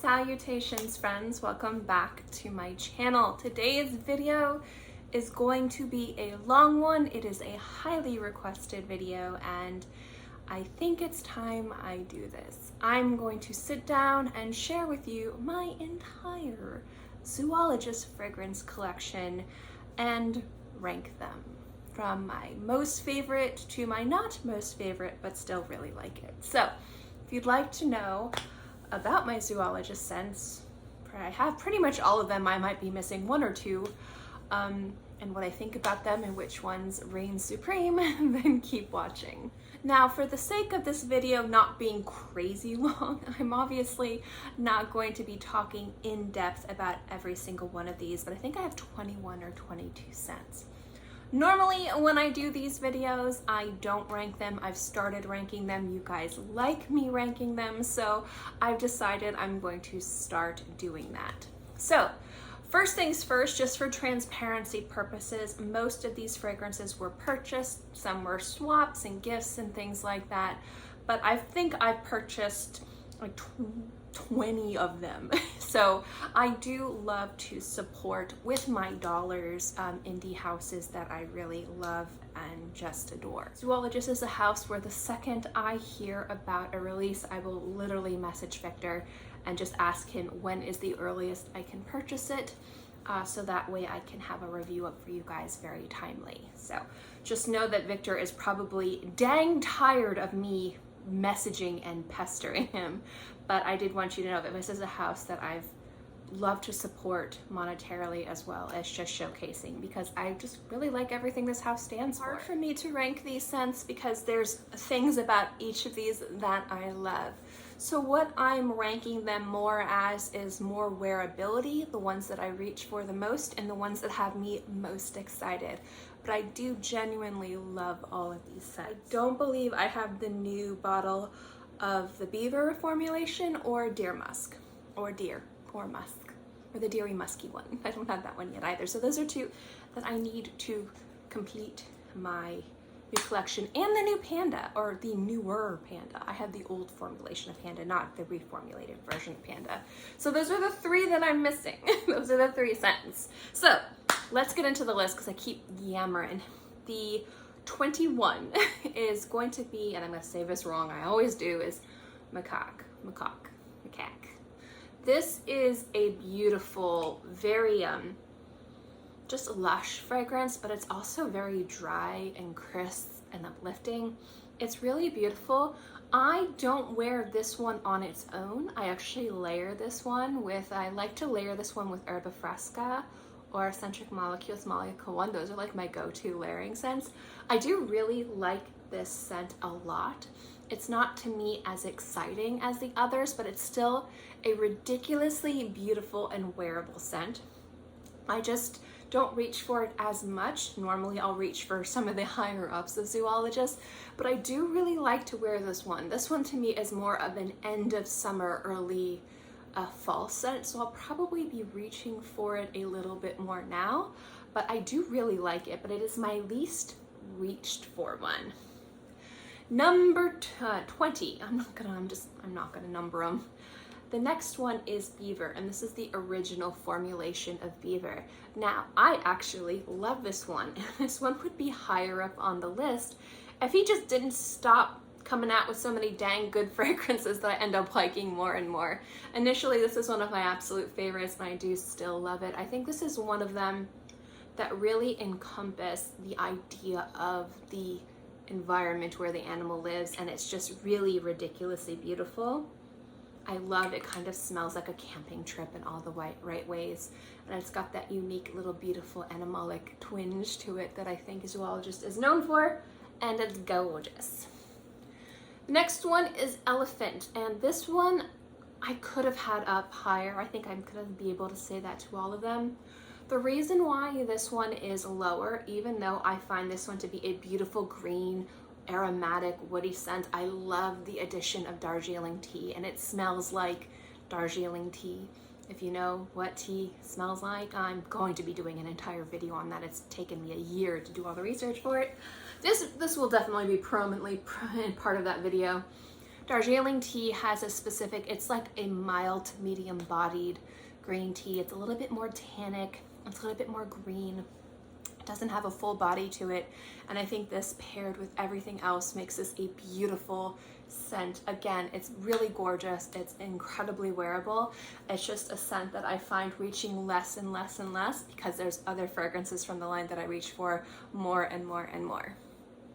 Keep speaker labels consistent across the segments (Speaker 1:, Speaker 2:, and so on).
Speaker 1: Salutations friends, welcome back to my channel. Today's video is going to be a long one. It is a highly requested video and I think it's time I do this. I'm going to sit down and share with you my entire Zoologist fragrance collection and rank them from my most favorite to my not most favorite, but still really like it. So if you'd like to know about my Zoologist scents, I have pretty much all of them. I might be missing one or two, and what I think about them and which ones reign supreme, then keep watching. Now, for the sake of this video not being crazy long, I'm obviously not going to be talking in depth about every single one of these, but I think I have 21 or 22 scents. Normally, when I do these videos, I don't rank them. I've started ranking them. You guys like me ranking them, so I've decided I'm going to start doing that. So, first things first, just for transparency purposes, most of these fragrances were purchased. Some were swaps and gifts and things like that, but I think I've purchased like 20 of them. So I do love to support with my dollars indie houses that I really love and just adore. Zoologist is a house where the second I hear about a release, I will literally message Victor and just ask him when is the earliest I can purchase it, so that way I can have a review up for you guys very timely. So just know that Victor is probably dang tired of me messaging and pestering him, but I did want you to know that this is a house that I've loved to support monetarily as well as just showcasing, because I just really like everything this house stands for. Hard for me to rank these scents because there's things about each of these that I love. So what I'm ranking them more as is more wearability, the ones that I reach for the most and the ones that have me most excited. But I do genuinely love all of these scents. I don't believe I have the new bottle of the beaver formulation or deer musk, or deer or musk, or the deery musky one. I don't have that one yet either. So those are two that I need to complete my new collection, and the new Panda, or the newer Panda. I have the old formulation of Panda, not the reformulated version of Panda. So those are the three that I'm missing. Those are the three scents. So let's get into the list because I keep yammering. The 21 is going to be, and I'm going to say this wrong, I always do, is macaque. This is a beautiful, very just lush fragrance, but it's also very dry and crisp and uplifting. It's really beautiful. I don't wear this one on its own. I actually layer this one with, I like to layer this one with Herba Fresca or Centric Molecules Molecule 1. Those are like my go-to layering scents. I do really like this scent a lot. It's not to me as exciting as the others, but it's still a ridiculously beautiful and wearable scent. I just don't reach for it as much. Normally I'll reach for some of the higher ups of Zoologists, but I do really like to wear this one. This one to me is more of an end of summer, early fall scent, so I'll probably be reaching for it a little bit more now, but I do really like it, but it is my least reached for one. Number 20, I'm not gonna number them. The next one is Beaver, and this is the original formulation of Beaver. Now, I actually love this one, and this one would be higher up on the list if he just didn't stop coming out with so many dang good fragrances that I end up liking more and more. Initially, this is one of my absolute favorites, and I do still love it. I think this is one of them that really encompass the idea of the environment where the animal lives, and it's just really ridiculously beautiful. I love it. Kind of smells like a camping trip in all the right ways, and it's got that unique little beautiful animalic twinge to it that I think Zoologist is known for, and it's gorgeous. The next one is Elephant, and this one I could have had up higher. I think I'm gonna be able to say that to all of them. The reason why this one is lower, even though I find this one to be a beautiful green, aromatic, woody scent, I love the addition of Darjeeling tea, and it smells like Darjeeling tea. If you know what tea smells like, I'm going to be doing an entire video on that. It's taken me a year to do all the research for it. This will definitely be prominently part of that video. Darjeeling tea has a specific, it's like a mild to medium bodied green tea. It's a little bit more tannic, it's a little bit more green. It doesn't have a full body to it. And I think this paired with everything else makes this a beautiful scent. Again, it's really gorgeous. It's incredibly wearable. It's just a scent that I find reaching less and less and less because there's other fragrances from the line that I reach for more and more and more.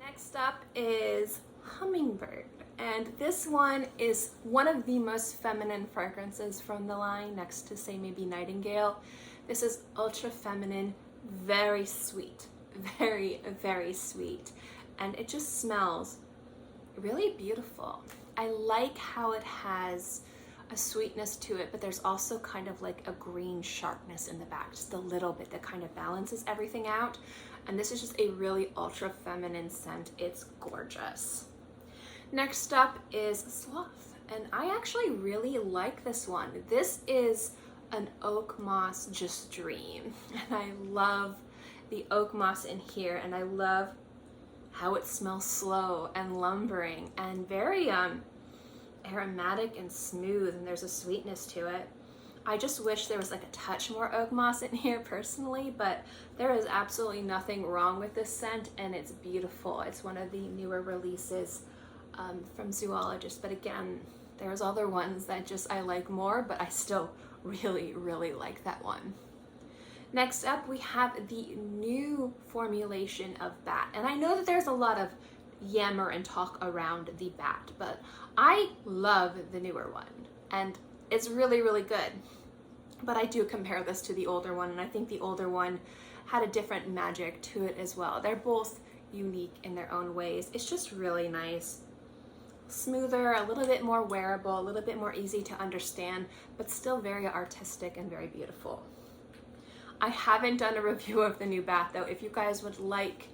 Speaker 1: Next up is Hummingbird. And this one is one of the most feminine fragrances from the line, next to, say, maybe Nightingale. This is ultra feminine, very sweet, very, very sweet. And it just smells really beautiful. I like how it has a sweetness to it, but there's also kind of like a green sharpness in the back, just a little bit that kind of balances everything out. And this is just a really ultra feminine scent. It's gorgeous. Next up is Sloth, and I actually really like this one. This is an oak moss just dream, and I love the oak moss in here, and I love how it smells slow and lumbering and very aromatic and smooth, and there's a sweetness to it. I just wish there was like a touch more oak moss in here personally, but there is absolutely nothing wrong with this scent, and it's beautiful. It's one of the newer releases from Zoologist, but again, there's other ones that just I like more, but I still really, really like that one. Next up, we have the new formulation of Bat, and I know that there's a lot of yammer and talk around the Bat, but I love the newer one, and it's really, really good. But I do compare this to the older one, and I think the older one had a different magic to it as well. They're both unique in their own ways. It's just really nice. Smoother, a little bit more wearable, a little bit more easy to understand, but still very artistic and very beautiful. I haven't done a review of the new Bat though. If you guys would like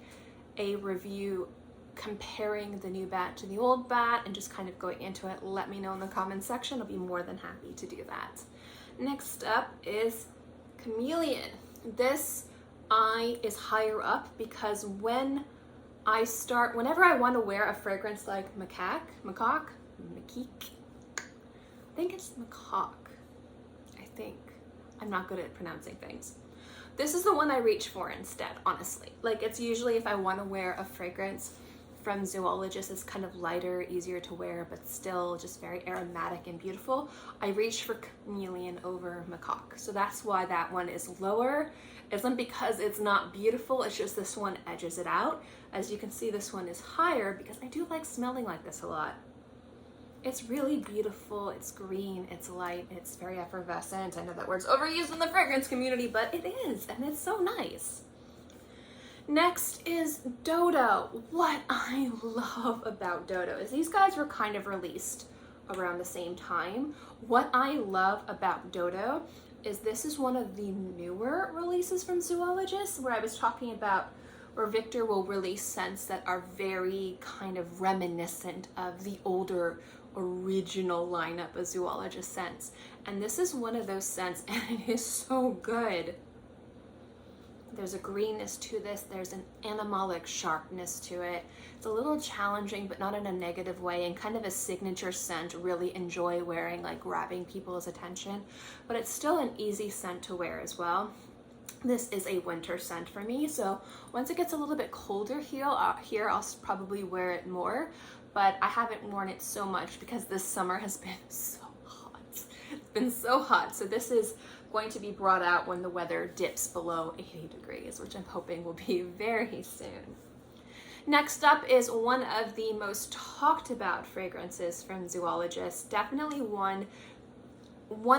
Speaker 1: a review comparing the new Bat to the old Bat and just kind of going into it, let me know in the comments section. I'll be more than happy to do that. Next up is Chameleon. This is higher up because whenever I want to wear a fragrance like I think it's macaque. I'm not good at pronouncing things. This is the one I reach for instead, honestly. Like, it's usually if I want to wear a fragrance from Zoologist, it's kind of lighter, easier to wear, but still just very aromatic and beautiful, I reach for Chameleon over macaque. So that's why that one is lower. It isn't because it's not beautiful, it's just this one edges it out. As you can see, this one is higher because I do like smelling like this a lot. It's really beautiful, it's green, it's light, it's very effervescent. I know that word's overused in the fragrance community, but it is, and it's so nice. Next is Dodo. What I love about Dodo is these guys were kind of released around the same time. What I love about Dodo is this is one of the newer releases from Zoologist, where I was talking about where Victor will release scents that are very kind of reminiscent of the older original lineup of Zoologist scents. And this is one of those scents, and it is so good. There's a greenness to this, there's an animalic sharpness to it. It's a little challenging, but not in a negative way, and kind of a signature scent. Really enjoy wearing, like grabbing people's attention, but it's still an easy scent to wear as well. This is a winter scent for me, so once it gets a little bit colder here, I'll probably wear it more, but I haven't worn it so much because this summer has been so hot. It's been so hot, so this is going to be brought out when the weather dips below 80 degrees, which I'm hoping will be very soon. Next up is one of the most talked about fragrances from Zoologist. Definitely one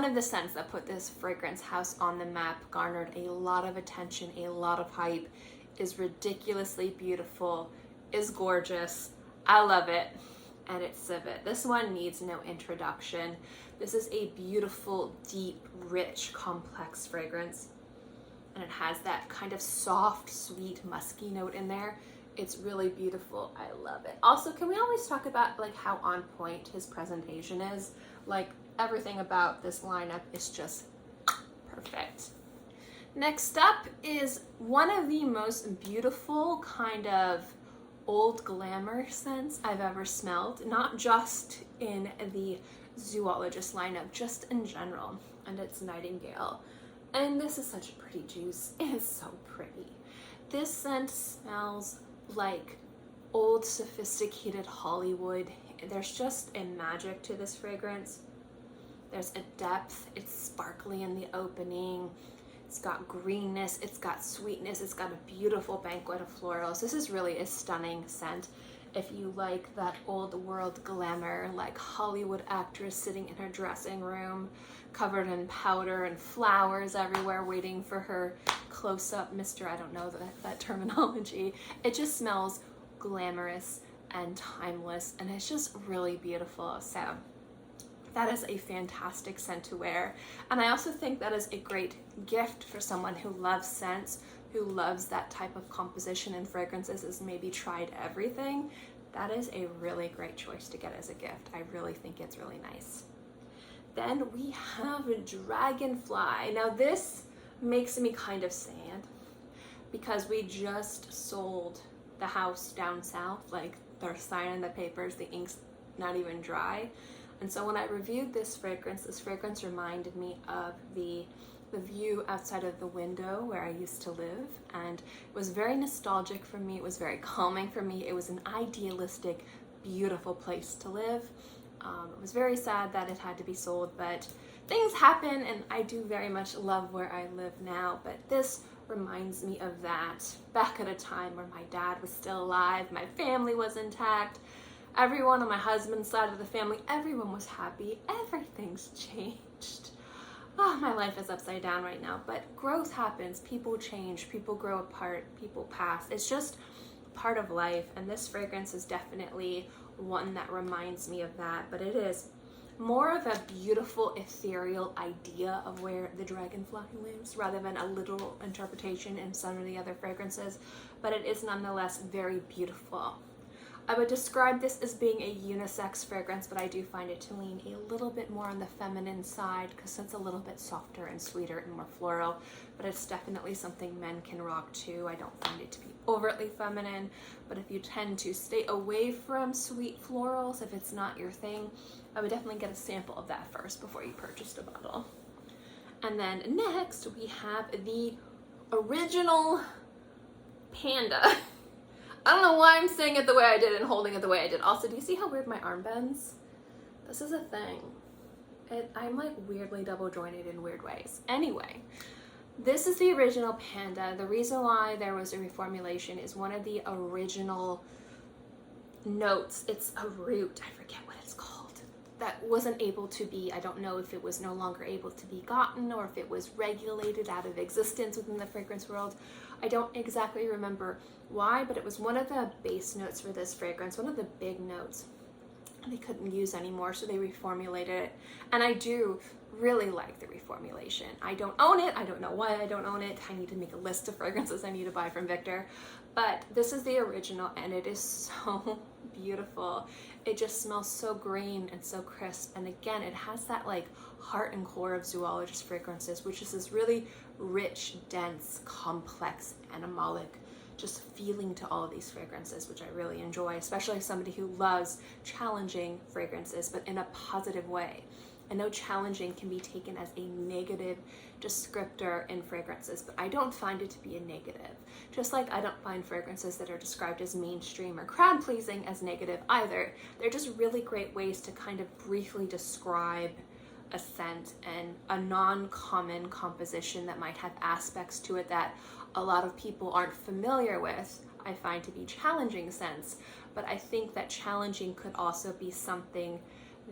Speaker 1: of the scents that put this fragrance house on the map, garnered a lot of attention, a lot of hype, is ridiculously beautiful, is gorgeous. I love it, and it's Civet. This one needs no introduction. This is a beautiful, deep, rich, complex fragrance, and it has that kind of soft, sweet, musky note in there. It's really beautiful. I love it. Also, can we always talk about like how on point his presentation is? Like, everything about this lineup is just perfect. Next up is one of the most beautiful kind of old glamour scents I've ever smelled, not just in the Zoologist lineup, just in general, and it's Nightingale. And this is such a pretty juice. It is so pretty. This scent smells like old, sophisticated Hollywood. There's just a magic to this fragrance. There's a depth. It's sparkly in the opening. It's got greenness. It's got sweetness. It's got a beautiful banquet of florals. This is really a stunning scent. If you like that old world glamour, like Hollywood actress sitting in her dressing room, covered in powder and flowers everywhere, waiting for her close-up Mr. I don't know that terminology. It just smells glamorous and timeless, and it's just really beautiful. So that is a fantastic scent to wear. And I also think that is a great gift for someone who loves scents, who loves that type of composition in fragrances, has maybe tried everything. That is a really great choice to get as a gift. I really think it's really nice. Then we have Dragonfly. Now this makes me kind of sad because we just sold the house down south, like they're signing the papers, the ink's not even dry. And so when I reviewed this fragrance reminded me of the view outside of the window where I used to live, and it was very nostalgic for me. It was very calming for me. It was an idealistic, beautiful place to live. It was very sad that it had to be sold, but things happen, and I do very much love where I live now. But this reminds me of that, back at a time where my dad was still alive, my family was intact, everyone on my husband's side of the family, everyone was happy. Everything's changed. Oh, my life is upside down right now, but growth happens. People change, people grow apart, people pass. It's just part of life, and this fragrance is definitely one that reminds me of that. But it is more of a beautiful, ethereal idea of where the dragonfly lives rather than a literal interpretation in some of the other fragrances, but it is nonetheless very beautiful. I would describe this as being a unisex fragrance, but I do find it to lean a little bit more on the feminine side because it's a little bit softer and sweeter and more floral, but it's definitely something men can rock too. I don't find it to be overtly feminine, but if you tend to stay away from sweet florals, if it's not your thing, I would definitely get a sample of that first before you purchased a bottle. And then next we have the original Panda. I don't know why I'm saying it the way I did and holding it the way I did. Also, do you see how weird my arm bends? This is a thing. I'm like weirdly double jointed in weird ways. Anyway, this is the original Panda. The reason why there was a reformulation is one of the original notes. It's a root, I forget what it's called, that wasn't able to be, I don't know if it was no longer able to be gotten or if it was regulated out of existence within the fragrance world. I don't exactly remember why, but it was one of the base notes for this fragrance, one of the big notes they couldn't use anymore, so they reformulated it. And I do really like the reformulation. I don't own it. I don't know why I don't own it. I need to make a list of fragrances I need to buy from Victor. But this is the original, and it is so beautiful. It just smells so green and so crisp. And again, it has that like heart and core of Zoologist Fragrances, which is this really rich, dense, complex, animalic just feeling to all of these fragrances, which I really enjoy, especially as somebody who loves challenging fragrances, but in a positive way. I know challenging can be taken as a negative descriptor in fragrances, but I don't find it to be a negative. Just like I don't find fragrances that are described as mainstream or crowd-pleasing as negative either. They're just really great ways to kind of briefly describe a scent and a non-common composition that might have aspects to it that a lot of people aren't familiar with. I find to be challenging scents, but I think that challenging could also be something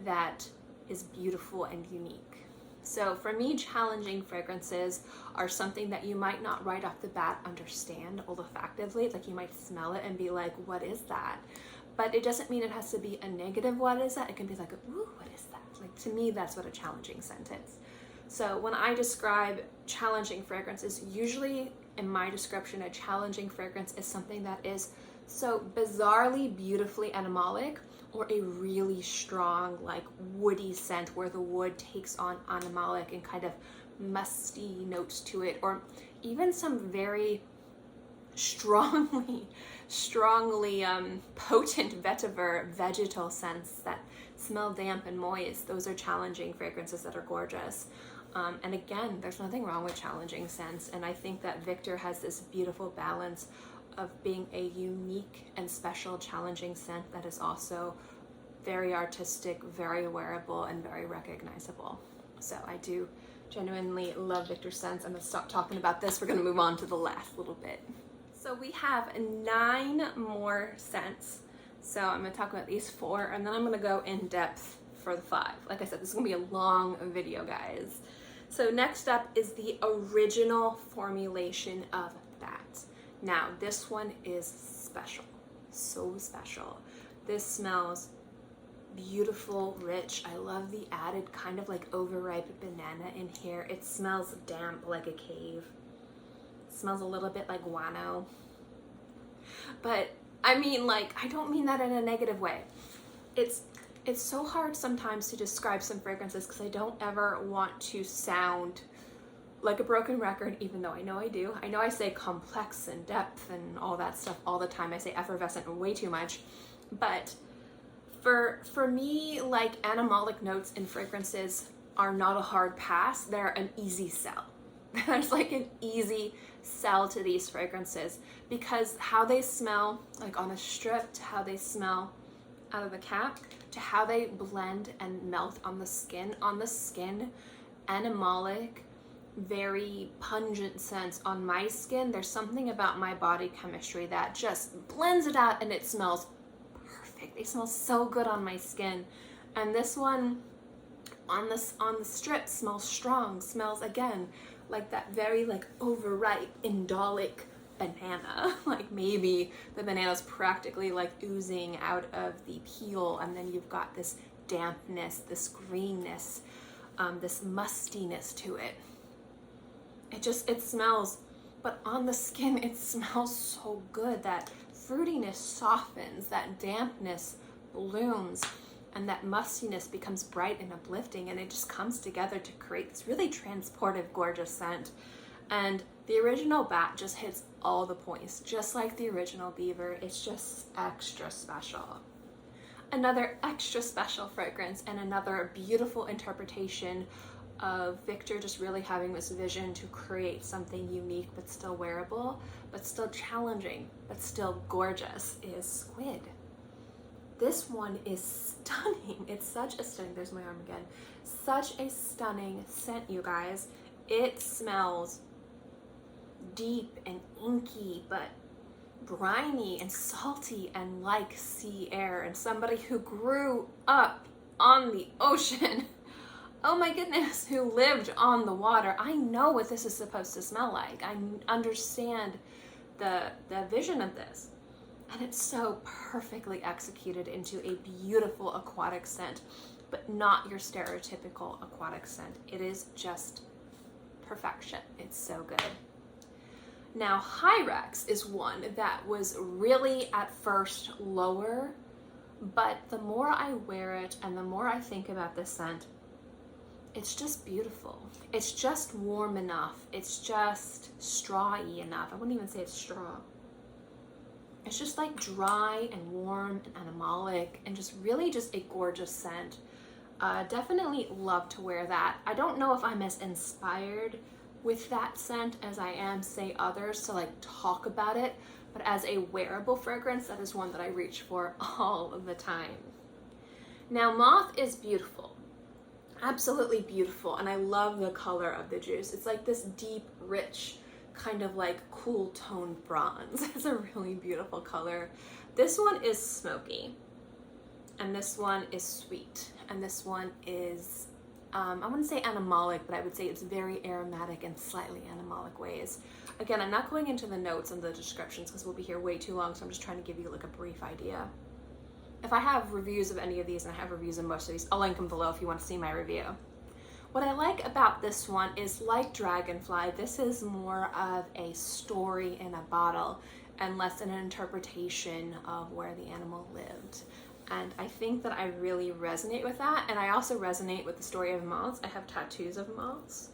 Speaker 1: that is beautiful and unique. So for me, challenging fragrances are something that you might not right off the bat understand olfactively. Like you might smell it and be like, what is that? But it doesn't mean it has to be a negative what is that. It can be like, ooh, what is that? Like to me, that's what a challenging scent is. So when I describe challenging fragrances, usually in my description, a challenging fragrance is something that is so bizarrely, beautifully animalic, or a really strong, like woody scent where the wood takes on animalic and kind of musty notes to it, or even some very strongly potent vetiver vegetal scents that smell damp and moist. Those are challenging fragrances that are gorgeous. And again, there's nothing wrong with challenging scents. And I think that Victor has this beautiful balance of being a unique and special challenging scent that is also very artistic, very wearable, and very recognizable. So I do genuinely love Victor scents. I'm gonna stop talking about this. We're gonna move on to the last little bit. So we have 9 more scents. So I'm gonna talk about these 4, and then I'm gonna go in depth for the 5. Like I said, this is gonna be a long video, guys. So next up is the original formulation of that. Now, this one is special, so special. This smells beautiful, rich. I love the added kind of like overripe banana in here. It smells damp like a cave. It smells a little bit like guano. But I mean, like, I don't mean that in a negative way. It's so hard sometimes to describe some fragrances because I don't ever want to sound like a broken record, even though I know I do. I know I say complex and depth and all that stuff all the time. I say effervescent way too much. But for me, like, animalic notes in fragrances are not a hard pass. They're an easy sell. There's like an easy sell to these fragrances because how they smell, like on a strip, to how they smell out of the cap, to how they blend and melt on the skin. On the skin, animalic, very pungent scents. On my skin, there's something about my body chemistry that just blends it out and it smells perfect. They smell so good on my skin. And this one on the strip smells strong, smells again like that very like overripe indolic banana. Like maybe the banana's practically like oozing out of the peel, and then you've got this dampness, this greenness, this mustiness to it. It smells, but on the skin it smells so good. That fruitiness softens, that dampness blooms, and that mustiness becomes bright and uplifting, and it just comes together to create this really transportive, gorgeous scent. And the original bat just hits all the points, just like the original Beaver. It's just extra special. Another extra special fragrance and another beautiful interpretation of Victor just really having this vision to create something unique but still wearable, but still challenging, but still gorgeous is Squid. This one is stunning. It's such a stunning, there's my arm again, such a stunning scent, you guys. It smells deep and inky, but briny and salty and like sea air. And somebody who grew up on the ocean, oh my goodness, who lived on the water, I know what this is supposed to smell like. I understand the vision of this. And it's so perfectly executed into a beautiful aquatic scent, but not your stereotypical aquatic scent. It is just perfection. It's so good. Now, Hyrax is one that was really at first lower, but the more I wear it and the more I think about this scent, it's just beautiful. It's just warm enough. It's just strawy enough. I wouldn't even say it's straw. It's just like dry and warm and animalic and just really just a gorgeous scent. Definitely love to wear that. I don't know if I'm as inspired with that scent as I am, say, others to like talk about it, but as a wearable fragrance, that is one that I reach for all of the time. Now, Moth is beautiful, absolutely beautiful, and I love the color of the juice. It's like this deep, rich, kind of like cool toned bronze. It's a really beautiful color. This one is smoky, and this one is sweet, and this one is I wouldn't say animalic, but I would say it's very aromatic in slightly animalic ways. Again, I'm not going into the notes and the descriptions because we'll be here way too long, so I'm just trying to give you like a brief idea. If I have reviews of any of these, and I have reviews of most of these, I'll link them below if you want to see my review. What I like about this one is, like Dragonfly, this is more of a story in a bottle and less an interpretation of where the animal lived. And I think that I really resonate with that. And I also resonate with the story of moths. I have tattoos of moths.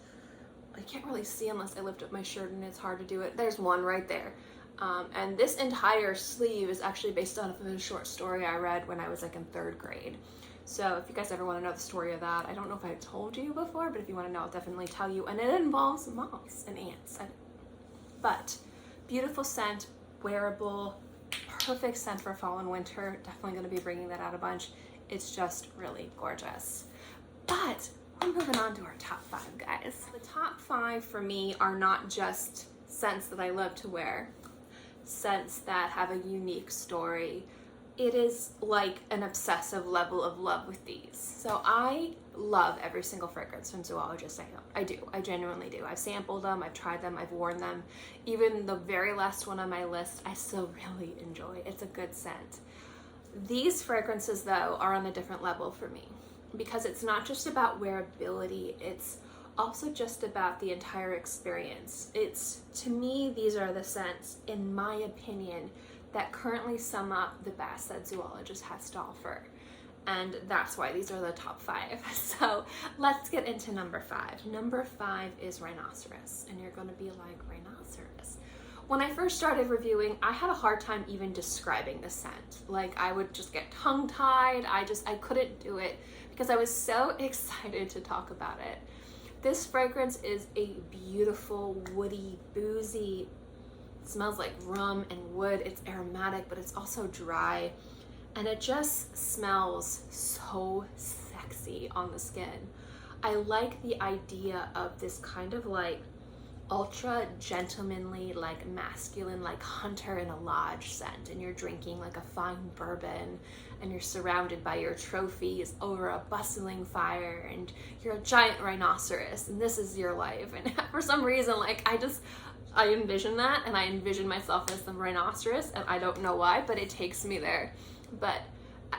Speaker 1: I can't really see unless I lift up my shirt, and it's hard to do it. There's one right there. And this entire sleeve is actually based on a short story I read when I was like in 3rd grade. So if you guys ever want to know the story of that, I don't know if I've told you before, but if you want to know, I'll definitely tell you. And it involves moths and ants. But beautiful scent, wearable, perfect scent for fall and winter. Definitely going to be bringing that out a bunch. It's just really gorgeous. But we're moving on to our top 5, guys. The top 5 for me are not just scents that I love to wear, scents that have a unique story. It is like an obsessive level of love with these. So I love every single fragrance from Zoologist. I do. I genuinely do. I've sampled them, I've tried them, I've worn them. Even the very last one on my list, I still really enjoy. It's a good scent. These fragrances, though, are on a different level for me because it's not just about wearability, it's also just about the entire experience. To me, these are the scents, in my opinion, that currently sum up the best that Zoologist has to offer. And that's why these are the top 5. So let's get into number 5. Number 5 is Rhinoceros. And you're gonna be like, Rhinoceros? When I first started reviewing, I had a hard time even describing the scent. Like, I would just get tongue-tied. I couldn't do it because I was so excited to talk about it. This fragrance is a beautiful, woody, boozy, smells like rum and wood. It's aromatic, but it's also dry. And it just smells so sexy on the skin. I like the idea of this kind of like ultra gentlemanly, like masculine, like hunter in a lodge scent. And you're drinking like a fine bourbon and you're surrounded by your trophies over a bustling fire and you're a giant rhinoceros and this is your life. And for some reason, like I envision that, and I envision myself as the rhinoceros, and I don't know why, but it takes me there. But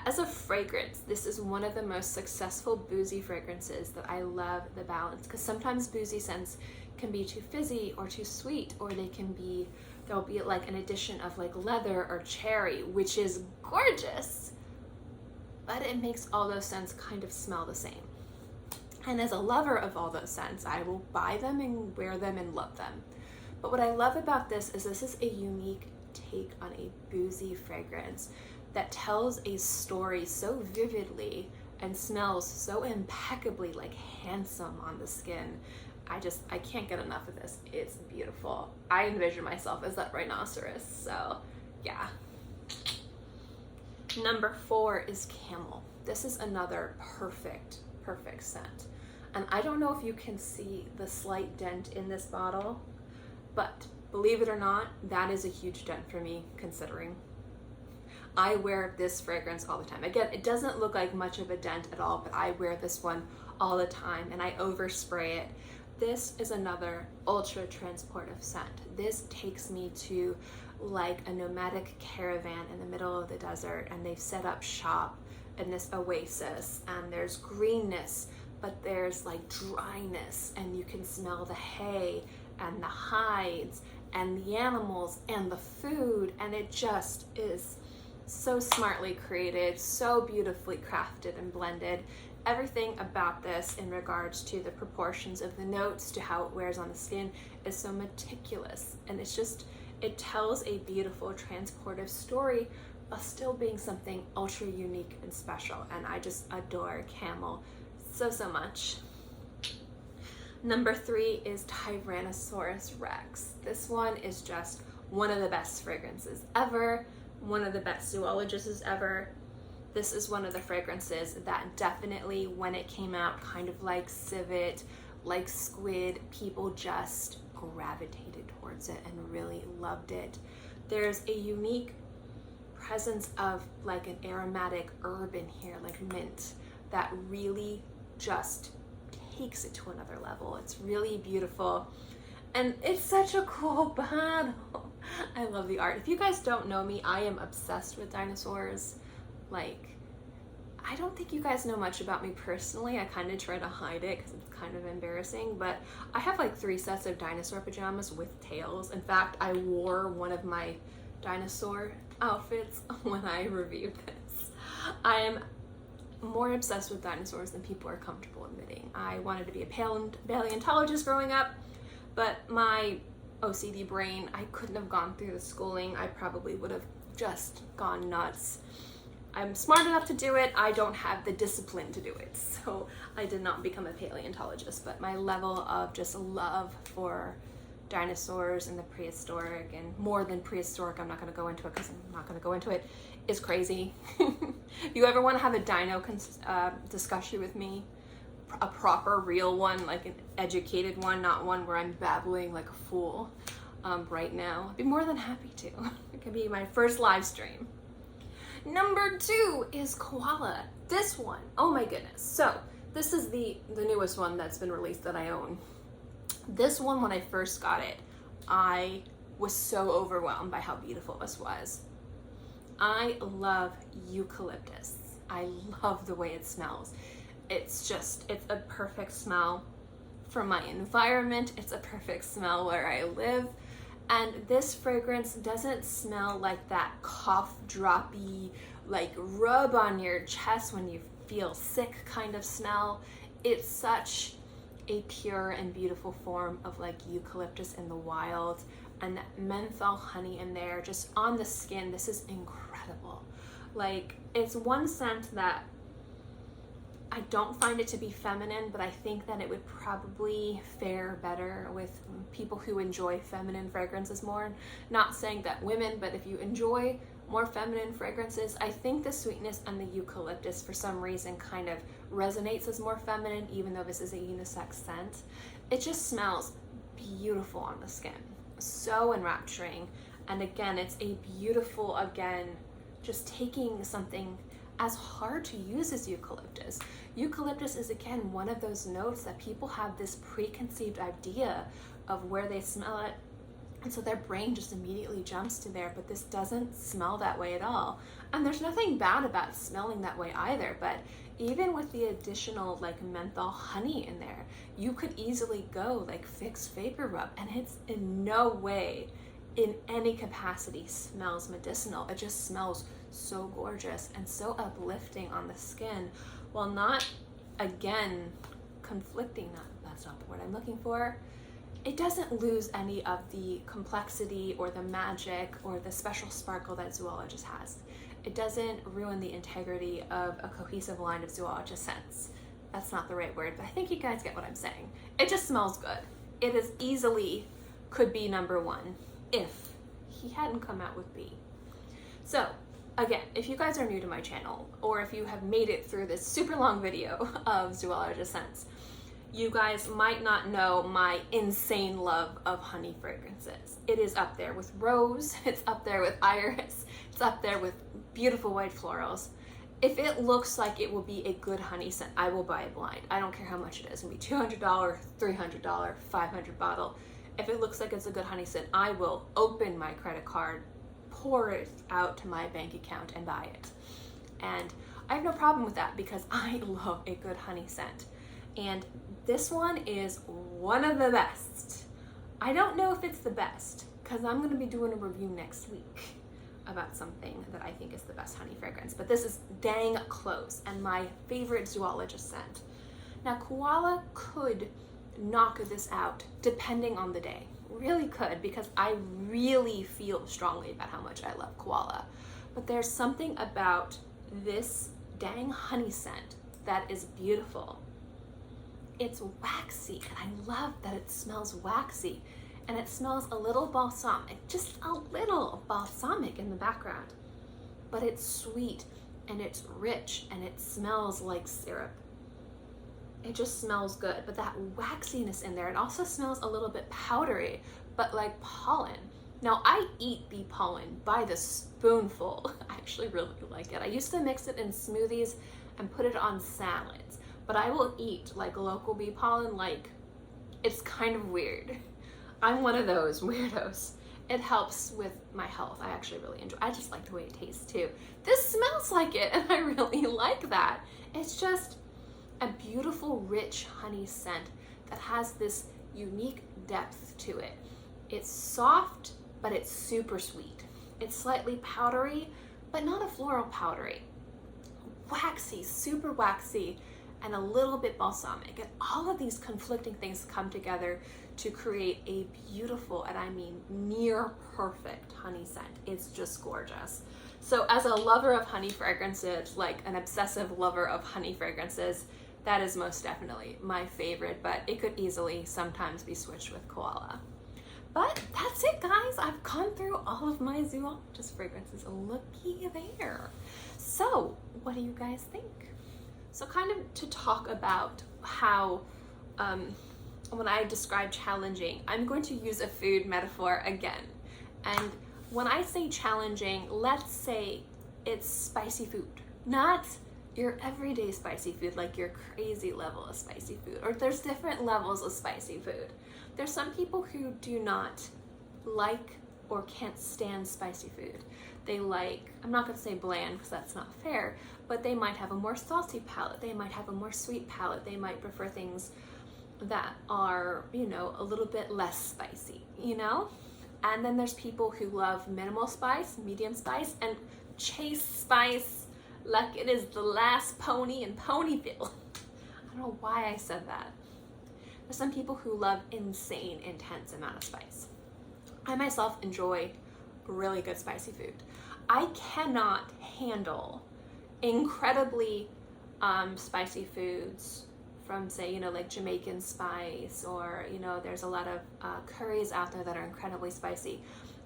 Speaker 1: as a fragrance, this is one of the most successful boozy fragrances that I love the balance, because sometimes boozy scents can be too fizzy or too sweet, or there'll be like an addition of like leather or cherry, which is gorgeous, but it makes all those scents kind of smell the same. And as a lover of all those scents, I will buy them and wear them and love them. But what I love about this is a unique take on a boozy fragrance that tells a story so vividly and smells so impeccably, like handsome on the skin. I can't get enough of this. It's beautiful. I envision myself as that rhinoceros, so yeah. Number 4 is Camel. This is another perfect scent. And I don't know if you can see the slight dent in this bottle, but believe it or not, that is a huge dent for me, considering I wear this fragrance all the time. Again, it doesn't look like much of a dent at all, but I wear this one all the time and I overspray it. This is another ultra transportive scent. This takes me to like a nomadic caravan in the middle of the desert, and they've set up shop in this oasis, and there's greenness, but there's like dryness, and you can smell the hay and the hides and the animals and the food, and it just is so smartly created, so beautifully crafted and blended. Everything about this in regards to the proportions of the notes to how it wears on the skin is so meticulous, and it tells a beautiful transportive story while still being something ultra unique and special, and I just adore Camel so much. Number 3 is Tyrannosaurus Rex. This one is just one of the best fragrances ever, one of the best zoologists ever. This is one of the fragrances that definitely, when it came out, kind of like civet, like squid, people just gravitated towards it and really loved it. There's a unique presence of like an aromatic herb in here, like mint, that really just takes it to another level. It's really beautiful, and it's such a cool bottle. I love the art. If you guys don't know me, I am obsessed with dinosaurs. Like, I don't think you guys know much about me personally. I kind of try to hide it because it's kind of embarrassing, but I have like 3 sets of dinosaur pajamas with tails. In fact, I wore one of my dinosaur outfits when I reviewed this. I am more obsessed with dinosaurs than people are comfortable admitting. I wanted to be a paleontologist growing up, but my OCD brain, I couldn't have gone through the schooling. I probably would have just gone nuts. I'm smart enough to do it. I don't have the discipline to do it. So I did not become a paleontologist, but my level of just love for dinosaurs and the prehistoric, and more than prehistoric, I'm not going to go into it because I'm not going to go into it, is crazy. If you ever want to have a dino discussion with me, a proper real one, like an educated one, not one where I'm babbling like a fool right now, I'd be more than happy to. It could be my first live stream. Number 2 is koala. This one, oh my goodness. So this is the newest one that's been released that I own. This one, when I first got it, I was so overwhelmed by how beautiful this was. I love eucalyptus. I love the way it smells. It's a perfect smell for my environment. It's a perfect smell where I live. And this fragrance doesn't smell like that cough droppy, like rub on your chest when you feel sick kind of smell. It's such a pure and beautiful form of like eucalyptus in the wild, and that menthol honey in there just on the skin. This is incredible. Like, it's one scent that I don't find it to be feminine, but I think that it would probably fare better with people who enjoy feminine fragrances more. Not saying that women, but if you enjoy more feminine fragrances, I think the sweetness and the eucalyptus for some reason kind of resonates as more feminine, even though this is a unisex scent. It just smells beautiful on the skin, so enrapturing. And again, it's a beautiful, again, just taking something as hard to use as eucalyptus. Eucalyptus is, again, one of those notes that people have this preconceived idea of where they smell it, and so their brain just immediately jumps to there, but this doesn't smell that way at all. And there's nothing bad about smelling that way either, but even with the additional like menthol honey in there, you could easily go like Fix Vapor Rub, and it's in no way in any capacity smells medicinal. It just smells so gorgeous and so uplifting on the skin, while not, again, conflicting, that's not the word I'm looking for. It doesn't lose any of the complexity or the magic or the special sparkle that Zoologist has. It doesn't ruin the integrity of a cohesive line of Zoologist scents. That's not the right word, but I think you guys get what I'm saying. It just smells good. It is easily could be number 1 if he hadn't come out with B. So again, if you guys are new to my channel, or if you have made it through this super long video of Zoologist scents, you guys might not know my insane love of honey fragrances. It is up there with rose, it's up there with iris, it's up there with beautiful white florals. If it looks like it will be a good honey scent, I will buy it blind. I don't care how much it is. It will be $200, $300, $500 bottle. If it looks like it's a good honey scent, I will open my credit card, pour it out to my bank account, and buy it. And I have no problem with that because I love a good honey scent. And this one is one of the best. I don't know if it's the best because I'm going to be doing a review next week about something that I think is the best honey fragrance, but this is dang close and my favorite Zoologist scent. Now, koala could knock this out depending on the day. Really could, because I really feel strongly about how much I love koala. But there's something about this dang honey scent that is beautiful. It's waxy, and I love that it smells waxy, and it smells a little balsamic, just a little balsamic in the background. But it's sweet, and it's rich, and it smells like syrup. It just smells good, but that waxiness in there, it also smells a little bit powdery, but like pollen. Now, I eat bee pollen by the spoonful. I actually really like it. I used to mix it in smoothies and put it on salads, but I will eat like local bee pollen like it's kind of weird. I'm one of those weirdos. It helps with my health. I actually really enjoy it. I just like the way it tastes too. This smells like it, and I really like that. It's just a beautiful, rich honey scent that has this unique depth to it. It's soft, but it's super sweet. It's slightly powdery, but not a floral powdery. Waxy, super waxy, and a little bit balsamic. And all of these conflicting things come together to create a beautiful, and I mean near perfect honey scent. It's just gorgeous. So as a lover of honey fragrances, like an obsessive lover of honey fragrances, that is most definitely my favorite, but it could easily sometimes be switched with koala. But that's it, guys. I've gone through all of my Zoologist fragrances. Looky there. So what do you guys think? So kind of to talk about how when I describe challenging, I'm going to use a food metaphor again. And when I say challenging, let's say it's spicy food, not your everyday spicy food, like your crazy level of spicy food, or there's different levels of spicy food. There's some people who do not like or can't stand spicy food. They like, I'm not gonna say bland because that's not fair, but they might have a more salty palate, they might have a more sweet palate, they might prefer things that are, you know, a little bit less spicy, you know? And then there's people who love minimal spice, medium spice, and chase spice like it is the last pony in Ponyville. I don't know why I said that. There's some people who love insane, intense amount of spice. I myself enjoy really good spicy food. I cannot handle incredibly spicy foods from, say, you know, like Jamaican spice, or, you know, there's a lot of curries out there that are incredibly spicy.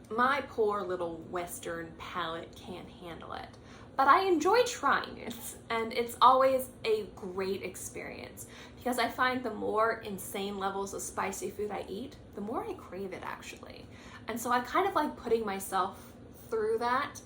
Speaker 1: My poor little Western palate can't handle it, but I enjoy trying it, and it's always a great experience because I find the more insane levels of spicy food I eat, the more I crave it, actually. And so I kind of like putting myself through that,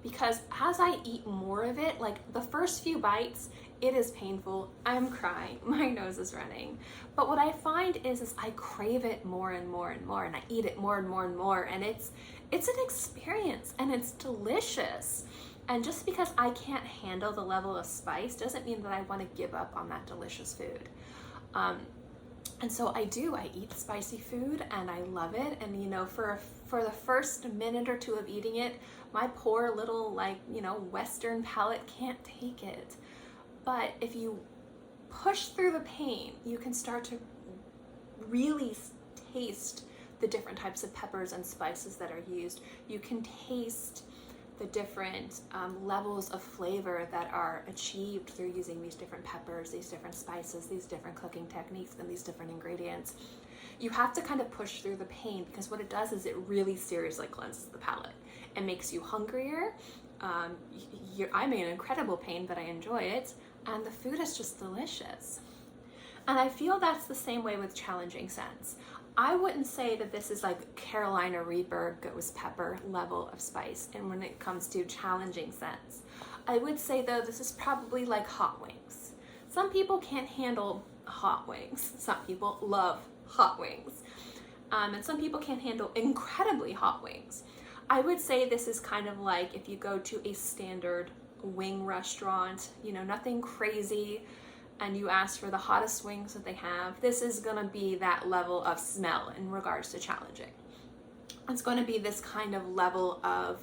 Speaker 1: because as I eat more of it, like the first few bites, it is painful, I'm crying, my nose is running. But what I find is I crave it more and more and more, and I eat it more and more and more, and it's an experience, and it's delicious. And just because I can't handle the level of spice doesn't mean that I want to give up on that delicious food. And so I eat spicy food and I love it. And, you know, for the first minute or two of eating it, my poor little, like, you know, Western palate can't take it. But if you push through the pain, you can start to really taste the different types of peppers and spices that are used. You can taste the different levels of flavor that are achieved through using these different peppers, these different spices, these different cooking techniques, and these different ingredients. You have to kind of push through the pain, because what it does is it really seriously cleanses the palate. It makes you hungrier. I'm in incredible pain, but I enjoy it, and the food is just delicious. And I feel that's the same way with challenging scents. I wouldn't say that this is like Carolina Reaper ghost pepper level of spice, and when it comes to challenging scents. I would say though, this is probably like hot wings. Some people can't handle hot wings. Some people love hot wings. And some people can't handle incredibly hot wings. I would say this is kind of like if you go to a standard wing restaurant, you know, nothing crazy, and you ask for the hottest wings that they have, this is gonna be that level of smell in regards to challenging. It's gonna be this kind of level of,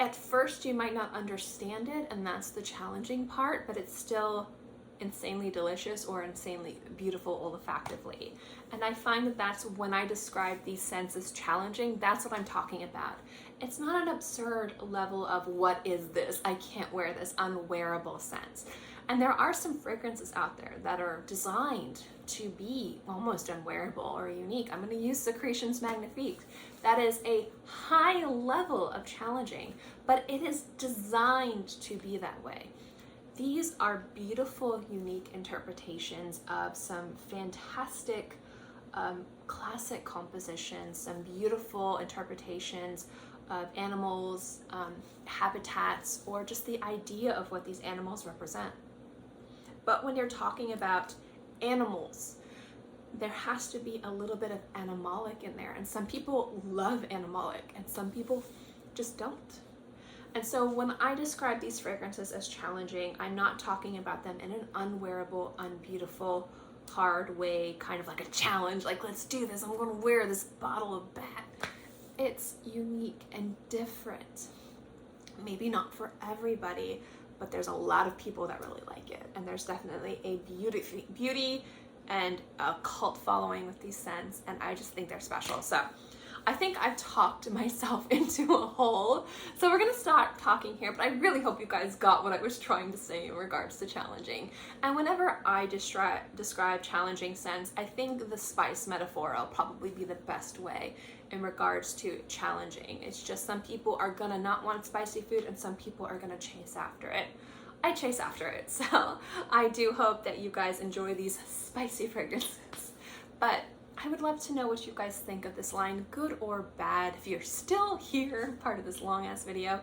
Speaker 1: at first you might not understand it, and that's the challenging part, but it's still insanely delicious or insanely beautiful olfactively. And I find that that's when I describe these scents as challenging, that's what I'm talking about. It's not an absurd level of what is this, I can't wear this, unwearable scent. And there are some fragrances out there that are designed to be almost unwearable or unique. I'm going to use Secretions Magnifique. That is a high level of challenging, but it is designed to be that way. These are beautiful, unique interpretations of some fantastic classic compositions, some beautiful interpretations of animals, habitats, or just the idea of what these animals represent. But when you're talking about animals, there has to be a little bit of animalic in there. And some people love animalic and some people just don't. And so when I describe these fragrances as challenging, I'm not talking about them in an unwearable, unbeautiful, hard way, kind of like a challenge, like let's do this, I'm gonna wear this bottle of bat. It's unique and different. Maybe not for everybody, but there's a lot of people that really like it. And there's definitely a beauty and a cult following with these scents, and I just think they're special. So I think I've talked myself into a hole, so we're gonna stop talking here, but I really hope you guys got what I was trying to say in regards to challenging. And whenever I describe challenging scents, I think the spice metaphor will probably be the best way in regards to challenging. It's just some people are gonna not want spicy food and some people are gonna chase after it. I chase after it, so I do hope that you guys enjoy these spicy fragrances. But I would love to know what you guys think of this line, good or bad. If you're still here, part of this long ass video,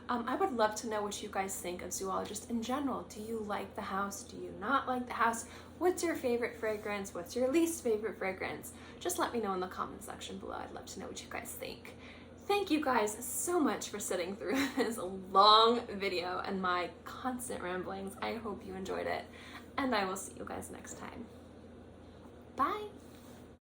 Speaker 1: I would love to know what you guys think of Zoologist in general. Do you like the house? Do you not like the house? What's your favorite fragrance? What's your least favorite fragrance? Just let me know in the comment section below. I'd love to know what you guys think. Thank you guys so much for sitting through this long video and my constant ramblings. I hope you enjoyed it, and I will see you guys next time. Bye!